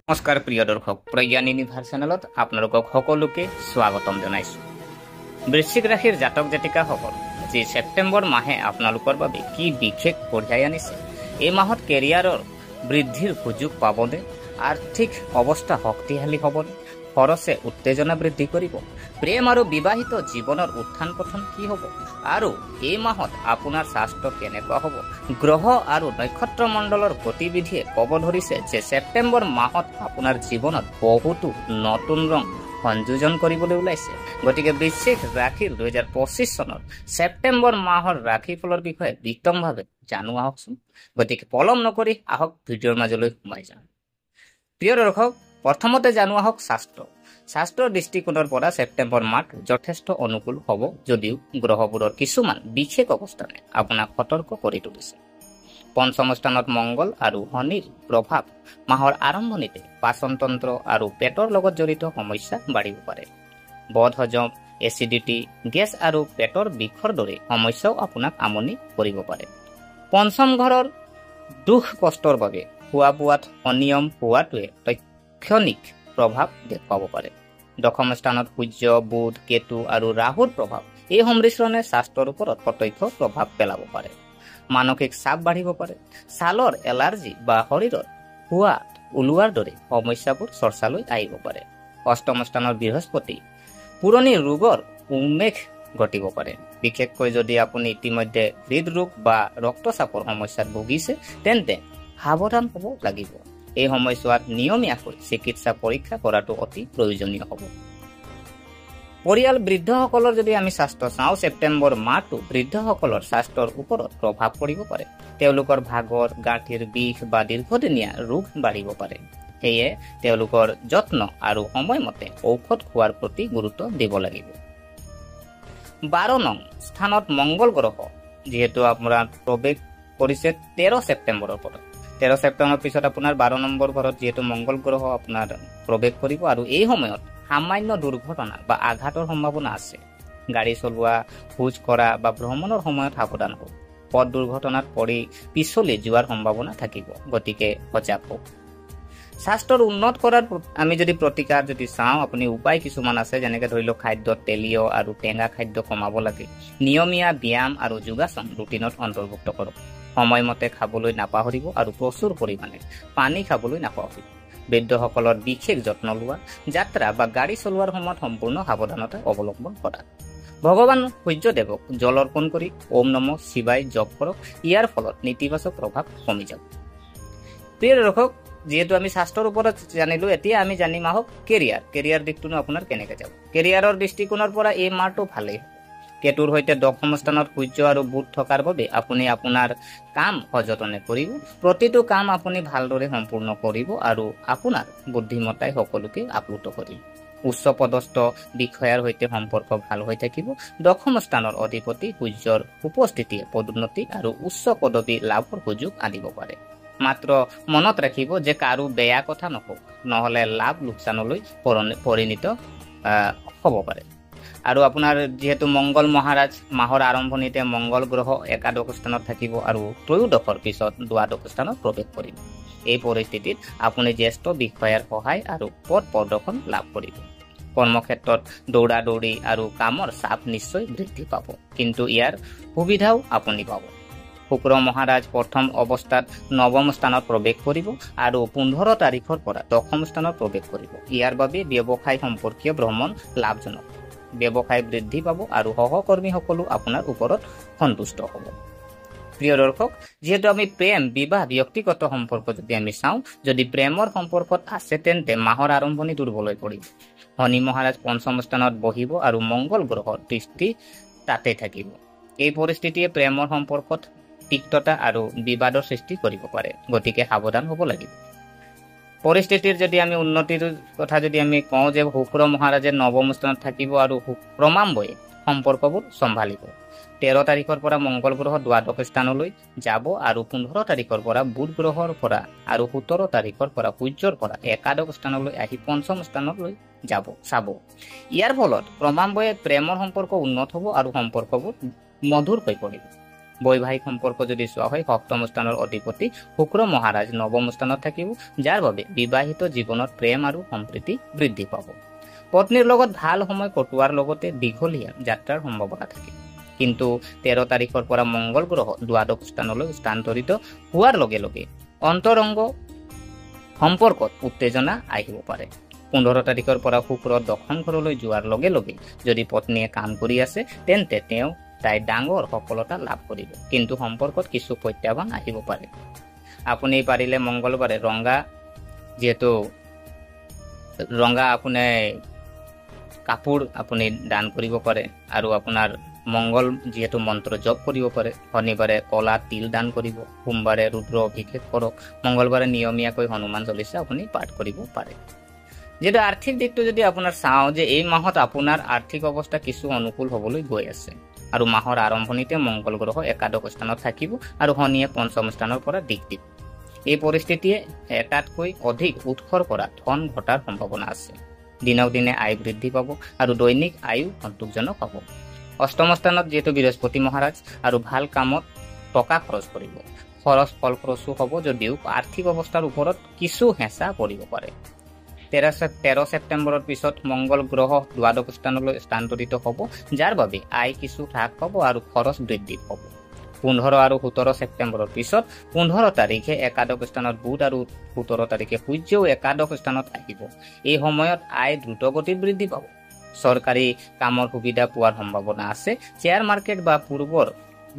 নমস্কাৰ প্ৰিয় দৰ্শক, প্ৰজ্ঞান ইউনিভাৰ্ছ চেনেলত আপোনালোকক সকলোকে স্বাগতম জনাইছোঁ। বৃশ্চিক ৰাশিৰ জাতক জাতিকাসকল, যি ছেপ্টেম্বৰ মাহে আপোনালোকৰ বাবে কি বিশেষ কঢ়িয়াই আনিছে, এই মাহত কেৰিয়াৰৰ বৃদ্ধিৰ সুযোগ পাবনে, আৰ্থিক অৱস্থা শক্তিশালী হ'বনে, খৰচে উত্তেজনা বৃদ্ধি কৰিব, প্ৰেম আৰু বিবাহিত জীৱনৰ উত্থান পতন কি হ'ব, আৰু এই মাহত আপোনাৰ স্বাস্থ্য কেনেকুৱা হ'ব, গ্ৰহ আৰু নক্ষত্ৰ মণ্ডলৰ গতিবিধিয়ে ক'ব ধৰিছে যে ছেপ্টেম্বৰ মাহত আপোনাৰ জীৱনত বহুতো নতুন ৰং সংযোজন কৰিবলৈ ওলাইছে। গতিকে বৃশ্চিক ৰাশিৰ 2025 চনৰ ছেপ্টেম্বৰ মাহৰ ৰাশিফলৰ বিষয়ে বিতংভাৱে জানো আহকচোন। গতিকে পলম নকৰি আহক ভিডিঅ'ৰ মাজলৈ সোমাই যাওঁ। প্ৰিয় দৰ্শক, প্ৰথমতে জানো আহক শাস্ত্ৰৰ দৃষ্টিকোণৰ পৰা ছেপ্টেম্বৰ মাহ যথেষ্ট অনুকূল হ'ব, যদিও গ্ৰহবোৰৰ কিছুমান বিশেষ অৱস্থানে আপোনাক সতৰ্ক কৰি তুলিছে। পঞ্চম স্থানত মংগল আৰু শনিৰ প্ৰভাৱ মাহৰ আৰম্ভণিতে পাচনতন্ত্ৰ আৰু পেটৰ লগত জড়িত সমস্যা বাঢ়িব পাৰে। বদহজম, এচিডিটি, গেছ আৰু পেটৰ বিষৰ দৰে সমস্যাও আপোনাক আমনি কৰিব পাৰে। পঞ্চম ঘৰৰ দুখ কষ্টৰ বাবে খোৱা বোৱাত অনিয়ম হোৱাটোৱে তৎক্ষণিক প্ৰভাৱ দেখুৱাব পাৰে। দশম স্থানত সূৰ্য, বুধ, কেতু আৰু ৰাহুৰ প্ৰভাৱ এই সংমিশ্ৰণে স্বাস্থ্যৰ ওপৰত প্ৰত্যক্ষ প্ৰভাৱ পেলাব পাৰে। মানসিক চাপ বাঢ়িব পাৰে। ছালৰ এলাৰ্জি বা শৰীৰৰ খোৱা ওলোৱাৰ দৰে সমস্যাবোৰ চৰ্চালৈ আহিব পাৰে। অষ্টম স্থানৰ বৃহস্পতি পুৰণি ৰোগৰ উন্মেষ ঘটিব পাৰে। বিশেষকৈ যদি আপুনি ইতিমধ্যে হৃদৰোগ বা ৰক্তচাপৰ সমস্যাত ভুগিছে, তেন্তে সাৱধান হ'ব লাগিব। এই সময়ছোৱাত নিয়মীয়াকৈ চিকিৎসা পৰীক্ষা কৰাটো অতি প্ৰয়োজনীয় হ'ব। পৰিয়াল বৃদ্ধসকলৰ যদি আমি স্বাস্থ্য চাওঁ, ছেপ্টেম্বৰ মাহটো বৃদ্ধসকলৰ স্বাস্থ্যৰ ওপৰত প্ৰভাৱ পৰিব পাৰে। তেওঁলোকৰ ভাগৰ, গাঁঠিৰ বিষ বা দীৰ্ঘদিনীয়া ৰোগ বাঢ়িব পাৰে। সেয়ে তেওঁলোকৰ যত্ন আৰু সময়মতে ঔষধ খোৱাৰ প্ৰতি গুৰুত্ব দিব লাগিব। 12 নং স্থানত মংগল গ্ৰহ যিহেতু আপোনাৰ প্ৰৱেশ কৰিছে 13 ছেপ্টেম্বৰৰ পৰা। 13 ছেপ্টেম্বৰৰ পিছত আপোনাৰ 12 নম্বৰ ঘৰত যিহেতু মংগল গ্ৰহ আপোনাৰ প্ৰৱেশ কৰিব, আৰু এই সময়ত সামান্য দুৰ্ঘটনা বা আঘাতৰ সম্ভাৱনা আছে। গাড়ী চলোৱা, খোজ কৰা বা ভ্ৰমণৰ সময়ত সাৱধান হওক। পথ দুৰ্ঘটনাত পৰি পিছলি যোৱাৰ সম্ভাৱনা থাকিব, গতিকে সজাগ হওক। স্বাস্থ্যৰ উন্নত কৰাৰ আমি যদি প্ৰতিকাৰ যদি চাওঁ, আপুনি উপায় কিছুমান আছে, যেনেকৈ ধৰি লওক খাদ্যত তেলীয় আৰু টেঙা খাদ্য কমাব লাগে। নিয়মীয়া ব্যায়াম আৰু যোগাসন ৰুটিনত অন্তৰ্ভুক্ত কৰক। সময়মতে খাবলৈ নাপাহৰিব আৰু প্ৰচুৰ পৰিমাণে পানী খাবলৈ নাপাহৰিব। বৃদ্ধসকলৰ বিশেষ যত্ন লোৱা, যাত্ৰা বা গাড়ী চলোৱাৰ সময়ত সম্পূৰ্ণ সাৱধানতা অৱলম্বন কৰা। ভগৱান সূৰ্যদেৱক জল অৰ্পণ কৰি ওম নমঃ শিৱায় জপ কৰক। ইয়াৰ ফলত নেতিবাচক প্ৰভাৱ কমি যাব। প্ৰিয় দৰ্শক, যিহেতু আমি স্বাস্থ্যৰ ওপৰত জানিলো, এতিয়া আমি জানিম আহক কেৰিয়াৰ দিশটোনো আপোনাৰ কেনেকৈ যাব। কেৰিয়াৰৰ দৃষ্টিকোণৰ পৰা এই মাহটো ভালেই হ'ব। কেতুৰ সৈতে দশম স্থানত সূৰ্য আৰু বুধ থকাৰ বাবে আপুনি আপোনাৰ কাম সযতনে কৰিব। প্ৰতিটো কাম আপুনি ভালদৰে সম্পূৰ্ণ কৰিব আৰু আপোনাৰ বুদ্ধিমত্তাই সকলোকে আপ্লুত কৰিব। উচ্চ পদস্থ বিষয়াৰ সৈতে সম্পৰ্ক ভাল হৈ থাকিব। দশম স্থানৰ অধিপতি সূৰ্যৰ উপস্থিতিয়ে পদোন্নতি আৰু উচ্চ পদবী লাভৰ সুযোগ আনিব পাৰে। মাত্ৰ মনত ৰাখিব যে কাৰো বেয়া কথা নকওক, নহ'লে লাভ লোকচানলৈ পৰিণত হ'ব পাৰে। আৰু আপোনাৰ যিহেতু মংগল মহাৰাজ মাহৰ আৰম্ভণিতে মংগল গ্ৰহ একাদশ স্থানত থাকিব আৰু ত্ৰয়োদশৰ পিছত দ্বাদশ স্থানত প্ৰৱেশ কৰিব। এই পৰিস্থিতিত আপুনি জ্যেষ্ঠ বিষয়াৰ সহায় আৰু পথ প্ৰদৰ্শন লাভ কৰিব। কৰ্মক্ষেত্ৰত দৌৰা দৌৰি আৰু কামৰ চাপ নিশ্চয় বৃদ্ধি পাব, কিন্তু ইয়াৰ সুবিধাও আপুনি পাব। শুক্ৰ মহাৰাজ প্ৰথম অৱস্থাত নৱম স্থানত প্ৰৱেশ কৰিব আৰু 15 তাৰিখৰ পৰা দশম স্থানত প্ৰৱেশ কৰিব। ইয়াৰ বাবে ব্যৱসায় সম্পৰ্কীয় ভ্ৰমণ লাভজনক। ব্যৱসায় বৃদ্ধি পাব আৰু সহকৰ্মীসকলো আপোনাৰ ওপৰত সন্তুষ্ট হ'ব। প্ৰিয় দৰ্শক, যিহেতু আমি প্ৰেম, বিবাহ, ব্যক্তিগত সম্পৰ্ক যদি আমি চাওঁ, যদি প্ৰেমৰ সম্পৰ্কত আছে তেন্তে মাহৰ আৰম্ভণি দুৰ্বল হৈ পৰিব। শনি মহাৰাজ পঞ্চম স্থানত বহিব আৰু মংগল গ্ৰহৰ দৃষ্টি তাতে থাকিব। এই পৰিস্থিতিয়ে প্ৰেমৰ সম্পৰ্কত তিক্ততা আৰু বিবাদৰ সৃষ্টি কৰিব পাৰে, গতিকে সাৱধান হ'ব লাগিব। পৰিস্থিতিৰ যদি আমি উন্নতিৰ কথা যদি আমি কওঁ যে শুক্ৰ মহাৰাজে নৱম স্থানত থাকিব আৰু ক্ৰমান্বয়ে সম্পৰ্কবোৰ চম্ভালিব। 13 তাৰিখৰ পৰা মংগল গ্ৰহ দ্বাদশ স্থানলৈ যাব আৰু 15 তাৰিখৰ পৰা বুধ গ্ৰহৰ পৰা আৰু 17 তাৰিখৰ পৰা সূৰ্যৰ পৰা একাদশ স্থানলৈ আহি পঞ্চম স্থানলৈ চাব। ইয়াৰ ফলত ক্ৰমান্বয়ে প্ৰেমৰ সম্পৰ্ক উন্নত হ'ব আৰু সম্পৰ্কবোৰ মধুৰ হৈ পৰিব। বৈবাহিক সম্পৰ্ক যদি চোৱা হয়, সপ্তম স্থানৰ অধিপতি শুক্ৰ মহাৰাজ নৱম স্থানত থাকিব, যাৰ বাবে বিবাহিত জীৱনত প্ৰেম আৰু সম্প্ৰীতি বৃদ্ধি পাব। পত্নীৰ লগত ভাল সময় কটোৱাৰ লগতে দীঘলীয়া যাত্ৰাৰ সম্ভাৱনা থাকে। কিন্তু 13 তাৰিখৰ পৰা মংগল গ্ৰহ দ্বাদশ স্থানলৈ স্থানান্তৰিত হোৱাৰ লগে লগে অন্তৰংগ সম্পৰ্কত উত্তেজনা আহিব পাৰে। 15 তাৰিখৰ পৰা শুক্ৰ দশম ঘৰলৈ যোৱাৰ লগে লগে যদি পত্নীয়ে কাম কৰি আছে, তেন্তে তাই ডাঙৰ সফলতা লাভ কৰিব, কিন্তু সম্পৰ্কত কিছু প্ৰত্যাহ্বান আহিব পাৰে। আপুনি পাৰিলে মংগলবাৰে ৰঙা আপুনি কাপোৰ আপুনি দান কৰিব পাৰে আৰু আপোনাৰ মংগল যিহেতু মন্ত্ৰ জপ কৰিব পাৰে। শনিবাৰে কলা তিল দান কৰিব, সোমবাৰে ৰুদ্ৰ অভিষেক কৰক, মংগলবাৰে নিয়মীয়াকৈ হনুমান চলিচা আপুনি পাঠ কৰিব পাৰে। যেটা আৰ্থিক দিকটো যদি আপোনাৰ চাওঁ যে এই মাহত আপোনাৰ আৰ্থিক অৱস্থা কিছু অনুকূল হ'বলৈ গৈ আছে আৰু মাহৰ আৰম্ভণিতে মংগল গ্ৰহ একাদশ স্থানত থাকিব আৰু শনিয়ে পঞ্চম স্থানৰ পৰা দিশ দিব। এই পৰিস্থিতিয়ে এটাতকৈ অধিক উৎসৰ পৰা ধন ঘটাৰ সম্ভাৱনা আছে। দিনক দিনে আয় বৃদ্ধি পাব আৰু দৈনিক আয়ু সন্তোষজনক হ'ব। অষ্টম স্থানত যিহেতু বৃহস্পতি মহাৰাজ আৰু ভাল কামত টকা খৰচ কৰিব। খৰচ ফলপ্ৰসূ হ'ব যদিও আৰ্থিক অৱস্থাৰ ওপৰত কিছু হেঁচা পৰিব পাৰে। 13 ছেপ্টেম্বৰৰ পিছত মংগল গ্ৰহ দ্বাদশ স্থানলৈ স্থানান্তৰিত হ'ব, যাৰ বাবে আয় কিছু হ্ৰাস হ'ব আৰু খৰচ বৃদ্ধি হ'ব। 15 আৰু 17 ছেপ্টেম্বৰৰ পিছত 15 তাৰিখে একাদশ স্থানত বুধ আৰু 17 তাৰিখে সূৰ্যও একাদশ স্থানত আহিব। এই সময়ত আয় দ্ৰুতগতিত বৃদ্ধি পাব। চৰকাৰী কামৰ সুবিধা পোৱাৰ সম্ভাৱনা আছে। শ্বেয়াৰ মাৰ্কেট বা পূৰ্বৰ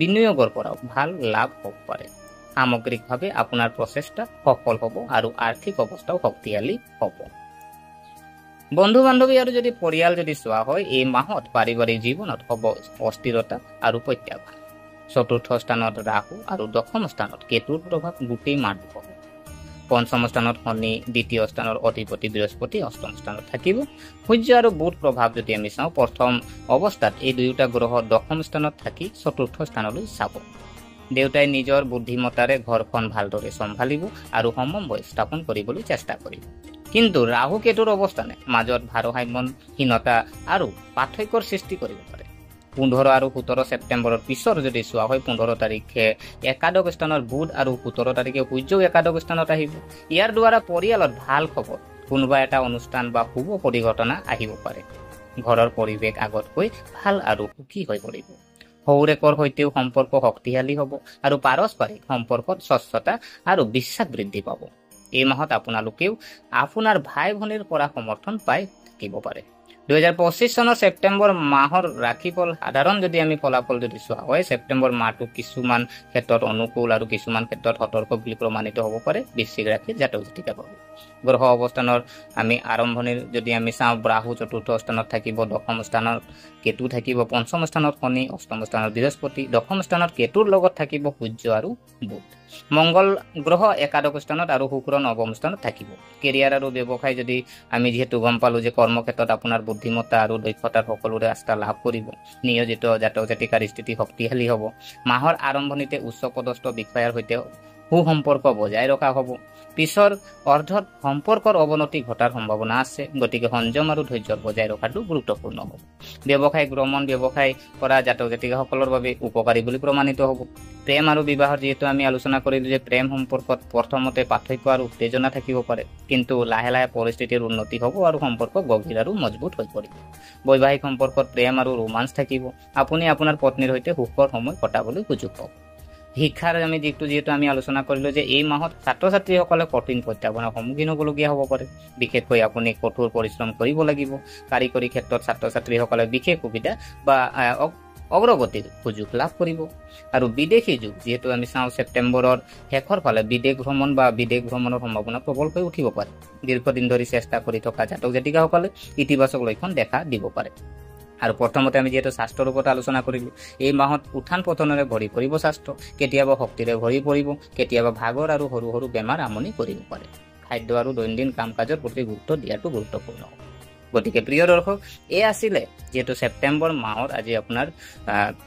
বিনিয়োগৰ পৰাও ভাল লাভ হ'ব পাৰে। সামগ্ৰিকভাৱে আপোনাৰ প্ৰচেষ্টা সফল হ'ব আৰু আৰ্থিক অৱস্থাও শক্তিশালী হ'ব। বন্ধু বান্ধৱী আৰু যদি পৰিয়াল যদি চোৱা হয়, এই মাহত পাৰিবাৰিক জীৱনত হ'ব অস্থিৰতা আৰু প্ৰত্যাহ্বান। চতুৰ্থ স্থানত ৰাহু আৰু দশম স্থানত কেতুৰ প্ৰভাৱ গোটেই মাহটো হ'ব। পঞ্চম স্থানত শনি, দ্বিতীয় স্থানৰ অধিপতি বৃহস্পতি অষ্টম স্থানত থাকিব। সূৰ্য আৰু বুধ প্ৰভাৱ যদি আমি চাওঁ, প্ৰথম অৱস্থাত এই দুয়োটা গ্ৰহ দশম স্থানত থাকি চতুৰ্থ স্থানলৈ চাব। দেউতাই নিজৰ বুদ্ধিমত্তাৰে ঘৰখন ভালদৰে চম্ভালিব আৰু সমন্বয় স্থাপন কৰিবলৈ চেষ্টা কৰিব। কিন্তু ৰাহু কেতুৰ অৱস্থানে মাজত ভাৰসাম্যহীনতা আৰু পাৰ্থক্যৰ সৃষ্টি কৰিব পাৰে। 15 আৰু 17 ছেপ্টেম্বৰৰ পিছৰ যদি চোৱা হয়, 15 তাৰিখে একাদশ স্থানৰ বুধ আৰু 17 তাৰিখে সূৰ্যও একাদশ স্থানত আহিব। ইয়াৰ দ্বাৰা পৰিয়ালত ভাল খবৰ, কোনোবা এটা অনুষ্ঠান বা শুভ পৰিঘটনা আহিব পাৰে। ঘৰৰ পৰিৱেশ আগতকৈ ভাল আৰু সুখী হৈ পৰিব। শহুৰেকৰ সৈতেও সম্পৰ্ক শক্তিশালী হ'ব আৰু পাৰস্পৰিক সম্পৰ্কত স্বচ্ছতা আৰু বিশ্বাস বৃদ্ধি পাব। এই মাহত আপোনালোকেও আপোনাৰ ভাই ভনীৰ পৰা সমৰ্থন পাই থাকিব পাৰে। 2025 চনৰ ছেপ্টেম্বৰ মাহৰ ৰাশিফল সাধাৰণ যদি আমি ফলাফল যদি চোৱা হয়, ছেপ্টেম্বৰ মাহটো কিছুমান ক্ষেত্ৰত অনুকূল আৰু কিছুমান ক্ষেত্ৰত সতৰ্ক বুলি প্ৰমাণিত হ'ব পাৰে বৃশ্চিক ৰাশিৰ জাতক জাতিকাৰ বাবে। গ্ৰহ অৱস্থানৰ আমি আৰম্ভণিৰ যদি আমি চাওঁ, ৰাহু চতুৰ্থ স্থানত থাকিব, দশম স্থানত কেতু থাকিব, পঞ্চম স্থানত শনি, অষ্টম স্থানত বৃহস্পতি, দশম স্থানত কেতুৰ লগত থাকিব সূৰ্য আৰু বুধ। মংগল গ্ৰহ একাদশ স্থানত আৰু শুক্ৰ নৱম স্থানত থাকিব। কেৰিয়াৰ আৰু ব্যৱসায় যদি আমি যিহেতু গম পালো যে কৰ্মক্ষেত্ৰত আপোনাৰ বুদ্ধিমত্তা আৰু দক্ষতাৰ সকলোৰে আস্থা লাভ কৰিব। নিয়োজিত জাতক জাতিকাৰ স্থিতি শক্তিশালী হ'ব। মাহৰ আৰম্ভণিতে উচ্চ পদস্থ বিষয়াৰ সৈতে সুসম্পৰ্ক বজাই ৰখা হ'ব। পিছৰ অৰ্ধত সম্পৰ্কৰ অৱনতি ঘটাৰ সম্ভাৱনা আছে, গতিকে সংযম আৰু ধৈৰ্য বজাই ৰখাটো গুৰুত্বপূৰ্ণ হ'ব। ব্যৱসায়িক ভ্ৰমণ ব্যৱসায় কৰা জাতক জাতিকাসকলৰ বাবে উপকাৰী বুলি প্ৰমাণিত হ'ব। প্ৰেম আৰু বিবাহৰ যিহেতু আমি আলোচনা কৰিলো যে প্ৰেম সম্পৰ্কত প্ৰথমতে পাৰ্থক্য আৰু উত্তেজনা থাকিব পাৰে, কিন্তু লাহে লাহে পৰিস্থিতিৰ উন্নতি হ'ব আৰু সম্পৰ্ক গভীৰ আৰু মজবুত হৈ পৰিব। বৈবাহিক সম্পৰ্কত প্ৰেম আৰু ৰোমাঞ্চ থাকিব। আপুনি আপোনাৰ পত্নীৰ সৈতে সুখৰ সময় কটাবলৈ সুযোগ পাব। শিক্ষাৰ আমি দিশটো যিহেতু আমি আলোচনা কৰিলো যে এই মাহত ছাত্ৰ ছাত্ৰীসকলে কঠিন প্ৰত্যাহ্বানৰ সন্মুখীন হ'বলগীয়া হ'ব পাৰে। বিশেষকৈ আপুনি কঠোৰ পৰিশ্ৰম কৰিব লাগিব। কাৰিকৰী ক্ষেত্ৰত ছাত্ৰ ছাত্ৰীসকলে বিশেষ সুবিধা বা অগ্ৰগতিৰ সুযোগ লাভ কৰিব। আৰু বিদেশী যুগ যিহেতু আমি চাওঁ, ছেপ্টেম্বৰৰ শেষৰ ফালে বিদেশ ভ্ৰমণৰ সম্ভাৱনা প্ৰবল হৈ উঠিব পাৰে। দীৰ্ঘদিন ধৰি চেষ্টা কৰি থকা জাতক জাতিকাসকলে ইতিবাচক লক্ষণ দেখা দিব পাৰে। আৰু প্ৰথমতে আমি যিহেতু স্বাস্থ্যৰ ওপৰত আলোচনা কৰিলো, এই মাহত উত্থান পতনেৰে ভৰি পৰিব স্বাস্থ্য। কেতিয়াবা শক্তিৰে ভৰি পৰিব, কেতিয়াবা ভাগৰ আৰু সৰু সৰু বেমাৰ আমনি কৰিব পাৰে। খাদ্য আৰু দৈনন্দিন কাম কাজৰ প্ৰতি গুৰুত্ব দিয়াটো গুৰুত্বপূৰ্ণ। গতিকে প্ৰিয় দৰ্শক এয়া আছিলে যেহেতু সেপ্টেম্বৰ মাহৰ আজি আপোনাৰ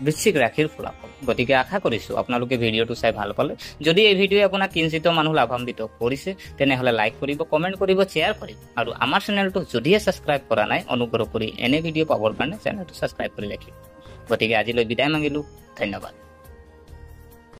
বৃশ্চিক ৰাশিৰ ফলাফল গতিকে আশা কৰিছো আপোনালোকে ভিডিঅ'টো চাই ভাল পালে যদি এই ভিডিঅ'য়ে আপোনাক কিঞ্চিত মানুহ লাভান্বিত কৰিছে তেনেহলে লাইক কৰিব কমেন্ট কৰিব শ্বেয়াৰ কৰিব আৰু আমাৰ চেনেলটো যদিহে সাবস্ক্ৰাইব কৰা নাই অনুগ্ৰহ কৰি এনে ভিডিঅ' পাবৰ কাৰণে চেনেলটো সাবস্ক্ৰাইব কৰি ৰাখিব গতিকে আজিলৈ বিদায় মাগিলো ধন্যবাদ